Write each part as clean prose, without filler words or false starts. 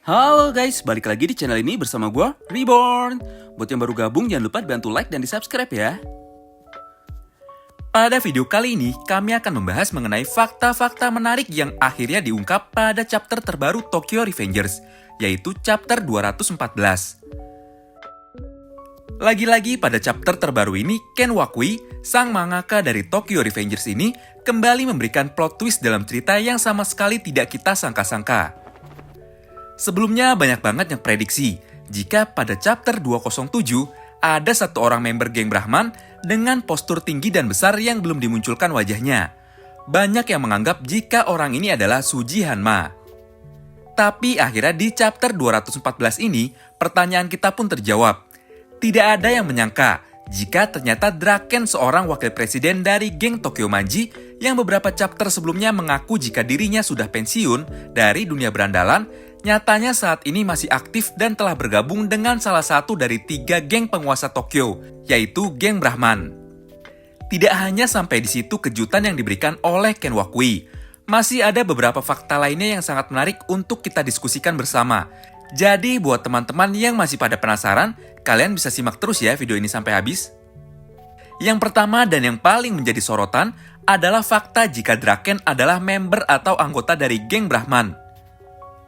Halo guys, balik lagi di channel ini bersama gue, Reborn. Buat yang baru gabung, jangan lupa bantu like dan di subscribe ya. Pada video kali ini, kami akan membahas mengenai fakta-fakta menarik yang akhirnya diungkap pada chapter terbaru Tokyo Revengers, yaitu chapter 214. Lagi-lagi pada chapter terbaru ini, Ken Wakui, sang mangaka dari Tokyo Revengers ini, kembali memberikan plot twist dalam cerita yang sama sekali tidak kita sangka-sangka. Sebelumnya banyak banget yang prediksi jika pada chapter 207 ada satu orang member geng Brahman dengan postur tinggi dan besar yang belum dimunculkan wajahnya. Banyak yang menganggap jika orang ini adalah Suji Hanma. Tapi akhirnya di chapter 214 ini, pertanyaan kita pun terjawab. Tidak ada yang menyangka jika ternyata Draken seorang wakil presiden dari geng Tokyo Manji yang beberapa chapter sebelumnya mengaku jika dirinya sudah pensiun dari dunia berandalan, nyatanya saat ini masih aktif dan telah bergabung dengan salah satu dari 3 geng penguasa Tokyo, yaitu geng Brahman. Tidak hanya sampai di situ kejutan yang diberikan oleh Ken Wakui, masih ada beberapa fakta lainnya yang sangat menarik untuk kita diskusikan bersama. Jadi buat teman-teman yang masih pada penasaran, kalian bisa simak terus ya video ini sampai habis. Yang pertama dan yang paling menjadi sorotan adalah fakta jika Draken adalah member atau anggota dari geng Brahman.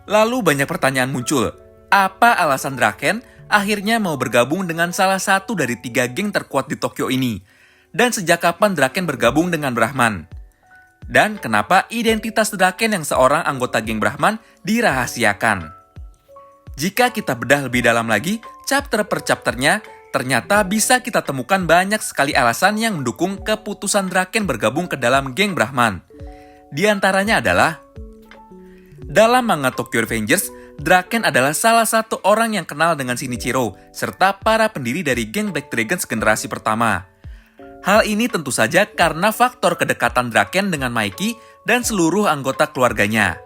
Lalu banyak pertanyaan muncul, apa alasan Draken akhirnya mau bergabung dengan salah satu dari 3 geng terkuat di Tokyo ini? Dan sejak kapan Draken bergabung dengan Brahman? Dan kenapa identitas Draken yang seorang anggota geng Brahman dirahasiakan? Jika kita bedah lebih dalam lagi, chapter per chapternya, ternyata bisa kita temukan banyak sekali alasan yang mendukung keputusan Draken bergabung ke dalam geng Brahman. Di antaranya adalah, dalam manga Tokyo Revengers, Draken adalah salah satu orang yang kenal dengan Shinichiro, serta para pendiri dari geng Black Dragons generasi pertama. Hal ini tentu saja karena faktor kedekatan Draken dengan Mikey dan seluruh anggota keluarganya.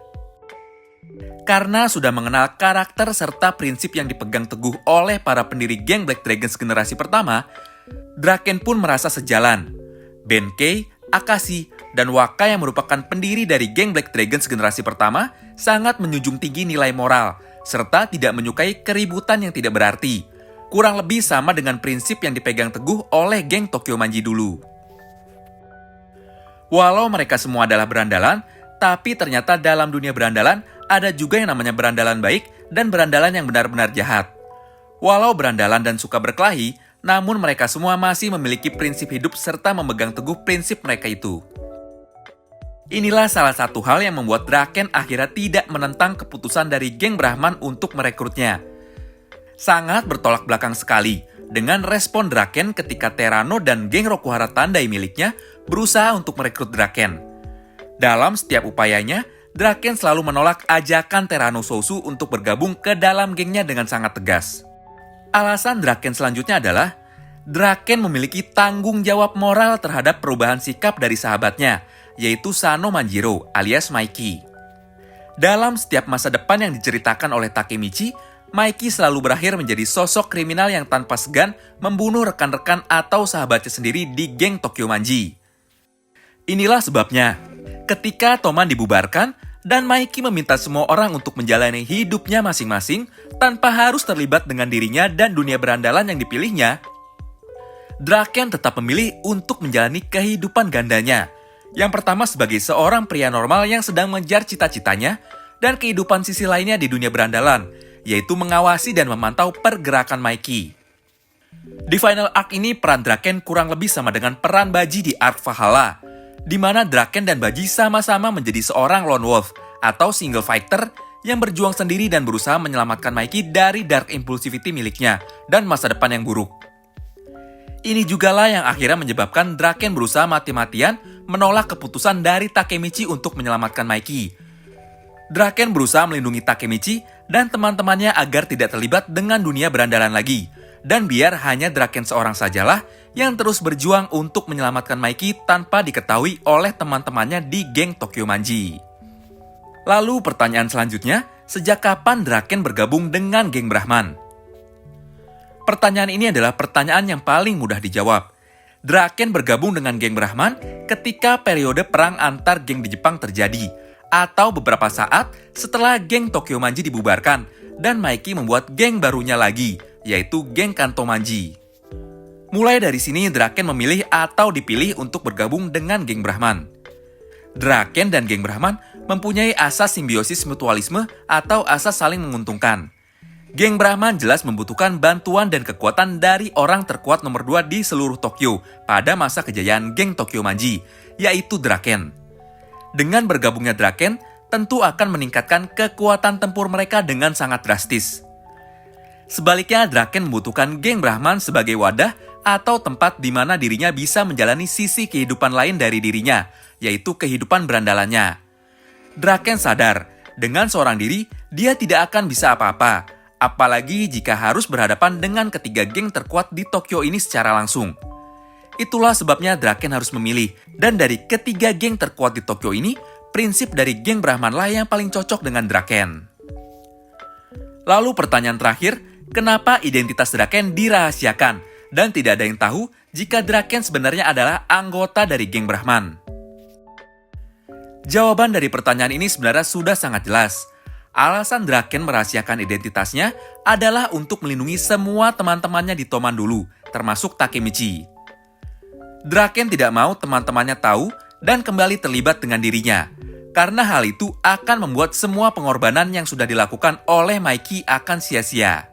Karena sudah mengenal karakter serta prinsip yang dipegang teguh oleh para pendiri geng Black Dragons generasi pertama, Draken pun merasa sejalan. Benkei, Akashi, dan Waka yang merupakan pendiri dari geng Black Dragons generasi pertama sangat menjunjung tinggi nilai moral, serta tidak menyukai keributan yang tidak berarti. Kurang lebih sama dengan prinsip yang dipegang teguh oleh geng Tokyo Manji dulu. Walau mereka semua adalah berandalan, tapi ternyata dalam dunia berandalan ada juga yang namanya berandalan baik dan berandalan yang benar-benar jahat. Walau berandalan dan suka berkelahi, namun mereka semua masih memiliki prinsip hidup serta memegang teguh prinsip mereka itu. Inilah salah satu hal yang membuat Draken akhirnya tidak menentang keputusan dari geng Brahman untuk merekrutnya. Sangat bertolak belakang sekali dengan respon Draken ketika Terano dan geng Rokuhara Tandai miliknya berusaha untuk merekrut Draken. Dalam setiap upayanya, Draken selalu menolak ajakan Terano Sousu untuk bergabung ke dalam gengnya dengan sangat tegas. Alasan Draken selanjutnya adalah, Draken memiliki tanggung jawab moral terhadap perubahan sikap dari sahabatnya, yaitu Sano Manjiro alias Mikey. Dalam setiap masa depan yang diceritakan oleh Takemichi, Mikey selalu berakhir menjadi sosok kriminal yang tanpa segan membunuh rekan-rekan atau sahabatnya sendiri di geng Tokyo Manji. Inilah sebabnya, ketika Toman dibubarkan dan Mikey meminta semua orang untuk menjalani hidupnya masing-masing tanpa harus terlibat dengan dirinya dan dunia berandalan yang dipilihnya, Draken tetap memilih untuk menjalani kehidupan gandanya. Yang pertama sebagai seorang pria normal yang sedang mengejar cita-citanya, dan kehidupan sisi lainnya di dunia berandalan, yaitu mengawasi dan memantau pergerakan Mikey. Di final arc ini, peran Draken kurang lebih sama dengan peran Baji di arc Valhalla, di mana Draken dan Baji sama-sama menjadi seorang lone wolf atau single fighter yang berjuang sendiri dan berusaha menyelamatkan Mikey dari dark impulsivity miliknya dan masa depan yang buruk. Ini jugalah yang akhirnya menyebabkan Draken berusaha mati-matian menolak keputusan dari Takemichi untuk menyelamatkan Mikey. Draken berusaha melindungi Takemichi dan teman-temannya agar tidak terlibat dengan dunia berandalan lagi, dan biar hanya Draken seorang sajalah yang terus berjuang untuk menyelamatkan Mikey tanpa diketahui oleh teman-temannya di geng Tokyo Manji. Lalu pertanyaan selanjutnya, sejak kapan Draken bergabung dengan geng Brahman? Pertanyaan ini adalah pertanyaan yang paling mudah dijawab. Draken bergabung dengan geng Brahman ketika periode perang antar geng di Jepang terjadi, atau beberapa saat setelah geng Tokyo Manji dibubarkan dan Mikey membuat geng barunya lagi, yaitu geng Kanto Manji. Mulai dari sini Draken memilih atau dipilih untuk bergabung dengan geng Brahman. Draken dan geng Brahman mempunyai asas simbiosis mutualisme atau asas saling menguntungkan. Geng Brahman jelas membutuhkan bantuan dan kekuatan dari orang terkuat nomor 2 di seluruh Tokyo pada masa kejayaan geng Tokyo Manji, yaitu Draken. Dengan bergabungnya Draken, tentu akan meningkatkan kekuatan tempur mereka dengan sangat drastis. Sebaliknya, Draken membutuhkan geng Brahman sebagai wadah atau tempat di mana dirinya bisa menjalani sisi kehidupan lain dari dirinya, yaitu kehidupan berandalannya. Draken sadar, dengan seorang diri, dia tidak akan bisa apa-apa, apalagi jika harus berhadapan dengan ketiga geng terkuat di Tokyo ini secara langsung. Itulah sebabnya Draken harus memilih, dan dari ketiga geng terkuat di Tokyo ini, prinsip dari geng Brahman lah yang paling cocok dengan Draken. Lalu pertanyaan terakhir, kenapa identitas Draken dirahasiakan, dan tidak ada yang tahu jika Draken sebenarnya adalah anggota dari geng Brahman? Jawaban dari pertanyaan ini sebenarnya sudah sangat jelas. Alasan Draken merahasiakan identitasnya adalah untuk melindungi semua teman-temannya di Toman dulu, termasuk Takemichi. Draken tidak mau teman-temannya tahu dan kembali terlibat dengan dirinya, karena hal itu akan membuat semua pengorbanan yang sudah dilakukan oleh Mikey akan sia-sia.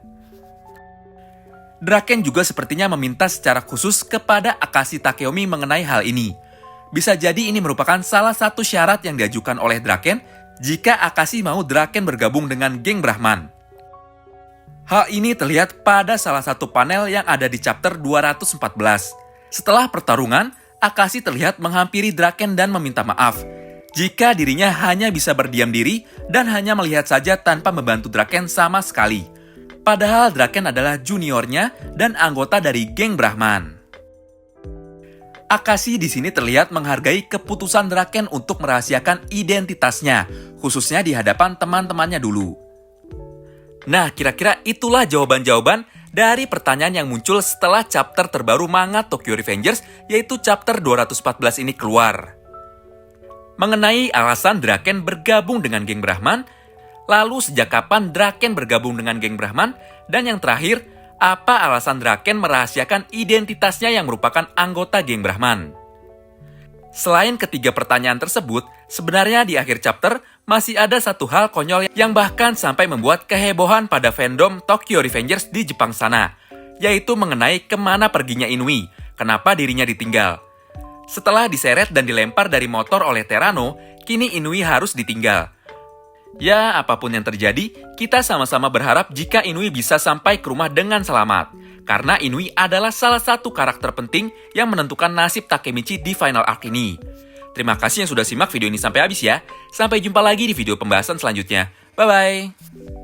Draken juga sepertinya meminta secara khusus kepada Akashi Takeomi mengenai hal ini. Bisa jadi ini merupakan salah satu syarat yang diajukan oleh Draken jika Akashi mau Draken bergabung dengan geng Brahman. Hal ini terlihat pada salah satu panel yang ada di chapter 214. Setelah pertarungan, Akashi terlihat menghampiri Draken dan meminta maaf jika dirinya hanya bisa berdiam diri dan hanya melihat saja tanpa membantu Draken sama sekali. Padahal Draken adalah juniornya dan anggota dari geng Brahman. Akashi di sini terlihat menghargai keputusan Draken untuk merahasiakan identitasnya, khususnya di hadapan teman-temannya dulu. Nah, kira-kira itulah jawaban-jawaban dari pertanyaan yang muncul setelah chapter terbaru manga Tokyo Revengers, yaitu chapter 214 ini keluar. Mengenai alasan Draken bergabung dengan geng Brahman, lalu sejak kapan Draken bergabung dengan geng Brahman, dan yang terakhir, apa alasan Draken merahasiakan identitasnya yang merupakan anggota geng Brahman? Selain ketiga pertanyaan tersebut, sebenarnya di akhir chapter masih ada satu hal konyol yang bahkan sampai membuat kehebohan pada fandom Tokyo Revengers di Jepang sana, yaitu mengenai kemana perginya Inui, kenapa dirinya ditinggal. Setelah diseret dan dilempar dari motor oleh Terano, kini Inui harus ditinggal. Ya, apapun yang terjadi, kita sama-sama berharap jika Inui bisa sampai ke rumah dengan selamat. Karena Inui adalah salah satu karakter penting yang menentukan nasib Takemichi di final arc ini. Terima kasih yang sudah simak video ini sampai habis ya. Sampai jumpa lagi di video pembahasan selanjutnya. Bye-bye!